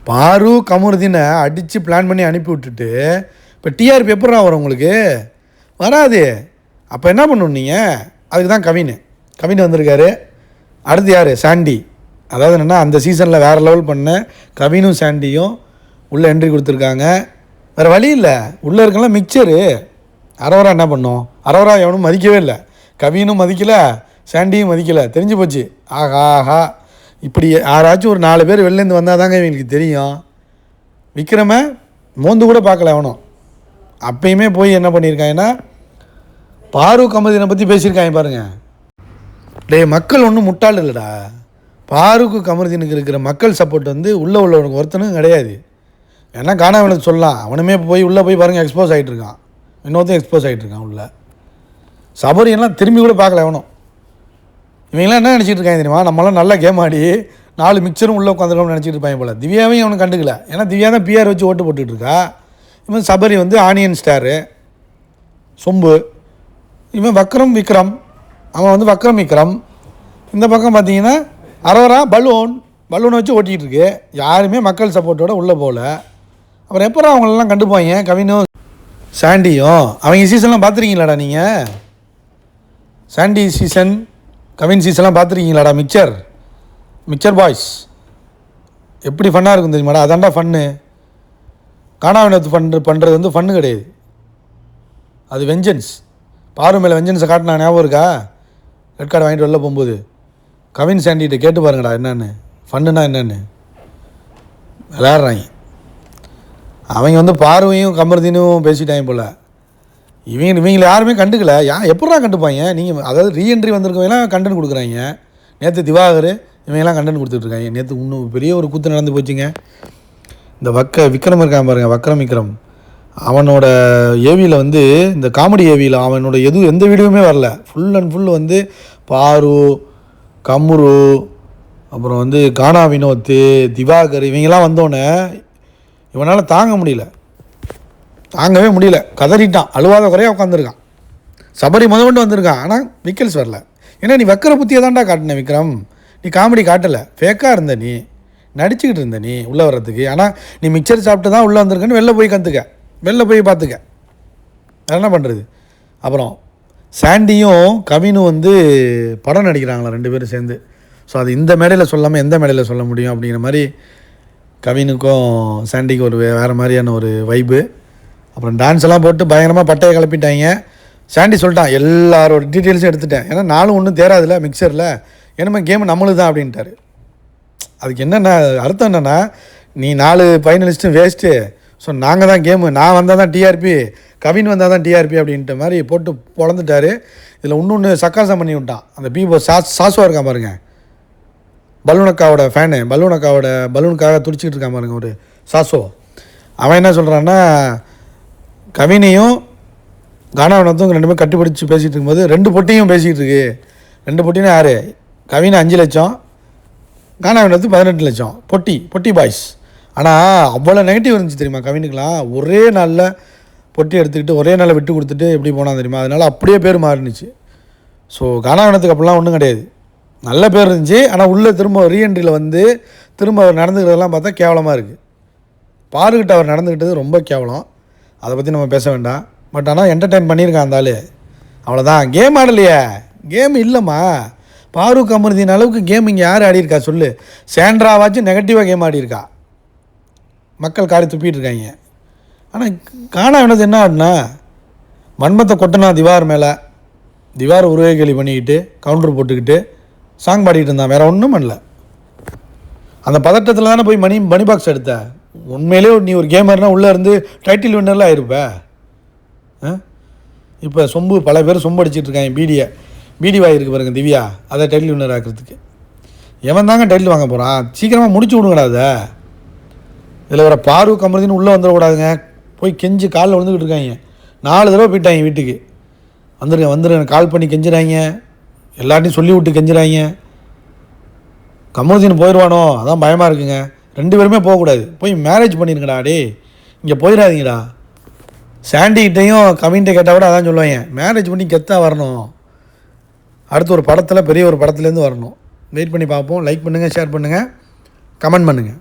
பாரு கமருதீனை அடித்து பிளான் பண்ணி அனுப்பி விட்டுட்டு இப்போ டிஆர்பி எப்படா வரும் உங்களுக்கு? வராது. அப்போ என்ன பண்ணணும் நீங்கள்? அதுக்கு தான் கவின் வந்திருக்காரு. அடுத்து யார்? சாண்டி. அதாவது என்னென்னா அந்த சீசனில் வேறு லெவல் பண்ண கவினும் சாண்டியும் உள்ளே என்ட்ரி கொடுத்துருக்காங்க. வேறு வழி இல்லை. உள்ளே இருக்கலாம் மிக்சரு. அரவரா என்ன பண்ணோம்? அரவரா எவனும் மதிக்கவே இல்லை. கவினும் மதிக்கலை, சாண்டியும் மதிக்கலை. தெரிஞ்சு போச்சு. ஆஹா இப்படி யாராச்சும் ஒரு 4 பேர் வெளிலேருந்து வந்தால் தாங்க இவங்களுக்கு தெரியும். விக்ரமை மோந்து கூட பார்க்கல எவனும். அப்பயுமே போய் என்ன பண்ணியிருக்காங்கன்னா பாரு கமருதீனை பற்றி பேசியிருக்காங்க பாருங்கள். மக்கள் ஒன்றும் முட்டாள் இல்லைடா. பாருக்கு கமருதீனுக்கு இருக்கிற மக்கள் சப்போர்ட் உள்ளவனுக்கு ஒருத்தனும் கிடையாது. ஏன்னா காணாமலுக்கு சொல்லலாம். அவனுமே போய் உள்ளே போய் பாருங்கள் எக்ஸ்போஸ் ஆகிட்டு இருக்கான். இன்னொருத்தையும் எக்ஸ்போஸ் ஆகிட்டு இருக்கான் உள்ள. சபரியெல்லாம் திரும்பி கூட பார்க்கல எவனும். இவங்களாம் என்ன நினச்சிட்டு இருக்காங்க தெரியுமா? நம்மளாம் நல்லா கேம் ஆடி 4 மிக்சரும் உள்ளே உட்காந்துருக்கோம்னு நினச்சிட்டு இருப்பாங்க போல். திவ்யாவையும் அவனுக்கு கண்டுக்கல. ஏன்னா திவ்யா தான் பிஆர் வச்சு ஓட்டு போட்டுக்கிட்டு இருக்கா. இவன் சபரி ஆனியன் ஸ்டாரு சொம்பு. இவன் விக்ரம் அவன் விக்ரம். இந்த பக்கம் பார்த்தீங்கன்னா அரவரா பலூனை வச்சு ஓட்டிகிட்டு இருக்கு. யாருமே மக்கள் சப்போர்ட்டோட உள்ளே போகல. அப்புறம் எப்போ அவங்களெல்லாம் கண்டுப்பாங்க? கவினும் சாண்டியும். அவங்க சீசன்லாம் பார்த்துருக்கீங்களாடா நீங்கள்? சாண்டி சீசன், கவின் சீசன்லாம் பார்த்துருக்கீங்களாடா? மிக்சர் பாய்ஸ் எப்படி ஃபன்னாக இருக்கும் தெரியுமாடா? அதான்டா ஃபன்னு. காணாவினத்து பண்ணுறது ஃபன்னு கிடையாது. அது வெஞ்சன்ஸ். பாரு மேலே வெஞ்சன்ஸை காட்டினா ஞாபகம் இருக்கா? ரெட் கார்டு வாங்கிட்டு வெளில போகும்போது கவின் சாண்டிகிட்ட கேட்டு பாருங்கடா என்னென்னு ஃபன்னுனா என்னென்னு. விளையாடுறாங்க. அவங்க பார்வையும் கமருதீனும் பேசிட்டாங்க போல். இவங்களை யாருமே கண்டுக்கல. எப்படா கண்டுப்பாங்க? நீங்கள் அதாவது ரீஎன்ட்ரி வந்திருக்கவங்களாம் கண்டென்ட் கொடுக்குறாங்க. நேற்று திவாகர் இவங்கெல்லாம் கண்டென்ட் கொடுத்துட்ருக்காங்க. நேற்று இன்னும் பெரிய ஒரு கூத்து நடந்து போச்சுங்க. இந்த விக்ரம் இருக்கான் பாருங்கள், விக்ரம் அவனோட ஏவியில் இந்த காமெடி ஏவியில் அவனோட எந்த வீடியோவுமே வரல. ஃபுல் அண்ட் ஃபுல் பாரு, கமுரு, அப்புறம் கானா வினோத், திவாகர் இவங்கெல்லாம் வந்தோடனே இவனால் தாங்கவே முடியல. கதறிட்டான். அழுவாத குறையாக உட்காந்துருக்கான். சபரி முதல் வந்திருக்கான். ஆனால் விக்கல்ஸ் வரல. ஏன்னா நீ வைக்கிற புத்தியை தான்டா காட்டின விக்ரம். நீ காமெடி காட்டலை. ஃபேக்காக இருந்த நீ நடிச்சுக்கிட்டு இருந்த நீ உள்ளே வர்றதுக்கு. ஆனால் நீ மிக்சர் சாப்பிட்டு தான் உள்ளே வந்திருக்கன்னு வெளில போய் பார்த்துக்க. என்ன பண்ணுறது? அப்புறம் சாண்டியும் கவினும் படம் நடிக்கிறாங்களா 2 பேரும் சேர்ந்து. ஸோ அது இந்த மேடையில் சொல்லாமல் எந்த மேடையில் சொல்ல முடியும் அப்படிங்கிற மாதிரி கவினுக்கும் சாண்டிக்கும் ஒரு வேறு மாதிரியான ஒரு வைப்பு. அப்புறம் டான்ஸ் எல்லாம் போட்டு பயங்கரமாக பட்டையை கிளப்பிட்டாங்க. சாண்டி சொல்லிட்டான் எல்லாரோட டீட்டெயில்ஸும் எடுத்துட்டேன். ஏன்னா நானும் ஒன்றும் தேராதில்ல மிக்சரில். என்னமா கேம் நம்மளுக்கு தான் அப்படின்ட்டாரு. அதுக்கு என்னென்ன அர்த்தம் என்னென்னா, நீ 4 ஃபைனலிஸ்ட்டும் வேஸ்ட்டு. ஸோ நாங்கள் தான் கேமு. நான் வந்தால் தான் டிஆர்பி, கவின் வந்தால் தான் டிஆர்பி அப்படின்ட்டு மாதிரி போட்டு பொழந்துட்டார். இதில் இன்னொன்று சக்காசம் பண்ணி விட்டான். அந்த பீபோ சாசுவாக இருக்கான் பாருங்கள். பலூனக்காவோட ஃபேனு. பலூனுக்காக துடிச்சிக்கிட்டு இருக்கான் பாருங்கள் ஒரு சாசோ. அவன் என்ன சொல்கிறான்னா, கவினையும் கானாவினத்தும் 2 பேரும் கட்டுப்பிடிச்சு பேசிகிட்டு இருக்கும்போது 2 பொட்டியும் பேசிக்கிட்டு இருக்கு. 2 பொட்டினா யார்? கவினை 5 லட்சம், கானாவினத்து 18 லட்சம். பொட்டி பாய்ஸ். ஆனால் அவ்வளோ நெகட்டிவ் இருந்துச்சு தெரியுமா கவினுக்கெலாம்? ஒரே நாளில் பொட்டி எடுத்துக்கிட்டு ஒரே நாளில் விட்டு கொடுத்துட்டு எப்படி போனால் தெரியுமா? அதனால் அப்படியே பேர் மாறினுச்சு. ஸோ கானாவினத்துக்கு அப்படிலாம் ஒன்றும் கிடையாது. நல்ல பேர் இருந்துச்சு. ஆனால் உள்ளே திரும்ப ரீஎன்ட்ரியில் திரும்ப அவர் நடந்துக்கிறதெல்லாம் பார்த்தா கேவலமாக இருக்குது. பாருக்கிட்ட அவர் நடந்துக்கிட்டது ரொம்ப கேவலம். அதை பற்றி நம்ம பேச வேண்டாம். பட் ஆனால் என்டர்டெயின் பண்ணியிருக்கான் அந்த ஆள். அவ்வளோதான். கேம் ஆடலையே. கேம் இல்லைம்மா. பாரு கமருதீன் அளவுக்கு கேம் இங்கே யார் ஆடியிருக்கா சொல்லு? சாண்ட்ராவாச்சும் நெகட்டிவாக கேம் ஆடியிருக்கா. மக்கள் காரி துப்பிட்டு இருக்காங்க. ஆனால் காணாவினது என்ன ஆடினா மண்மத்தை கொட்டினா திவார் மேலே. திவார் உருவே கேலி பண்ணிக்கிட்டு கவுண்டர் போட்டுக்கிட்டு சாங் பாடிக்கிட்டு இருந்தான். வேறு ஒன்றும் பண்ணல. அந்த பதட்டத்தில் தானே போய் மணி பாக்ஸ் எடுத்த. உண்மையிலே நீ ஒரு கேமர்னால் உள்ளே இருந்து டைட்டில் வின்னர்லாம் ஆயிருப்ப. இப்போ பல பேர் சொம்பு அடிச்சிட்டு இருக்காங்க. பீடி வாயிருக்கு பாருங்க திவ்யா, அதை டைட்டில் வின்னர் ஆக்கிறதுக்கு. எவன் தாங்க டைட்டில் வாங்க போகிறான்? சீக்கிரமாக முடிச்சு விடுங்கடா அதை. இதில் வர பாரு கமருதீன் உள்ளே வந்துடக்கூடாதுங்க. போய் கெஞ்சி காலில் விழுந்துக்கிட்டு இருக்காங்க. 4 தடவை போயிட்டாங்க வீட்டுக்கு. வந்துருங்க கால் பண்ணி கெஞ்சுறாங்க. எல்லாத்தையும் சொல்லி விட்டு கெஞ்சுறாங்க. கமருதீன் போயிடுவானோ அதான் பயமாக இருக்குங்க. 2 பேருமே போகக்கூடாது. போய் மேரேஜ் பண்ணிருங்கடா. டே இங்கே போயிடாதீங்கடா. சாண்டிகிட்டையும் கவின்கிட்ட கேட்டால் கூட அதான் சொல்லுவாங்க, மேரேஜ் பண்ணி கெத்தாக வரணும். அடுத்து ஒரு படத்தில் பெரிய ஒரு படத்துலேருந்து வரணும். வெயிட் பண்ணி பார்ப்போம். லைக் பண்ணுங்கள், ஷேர் பண்ணுங்கள், கமெண்ட் பண்ணுங்கள்.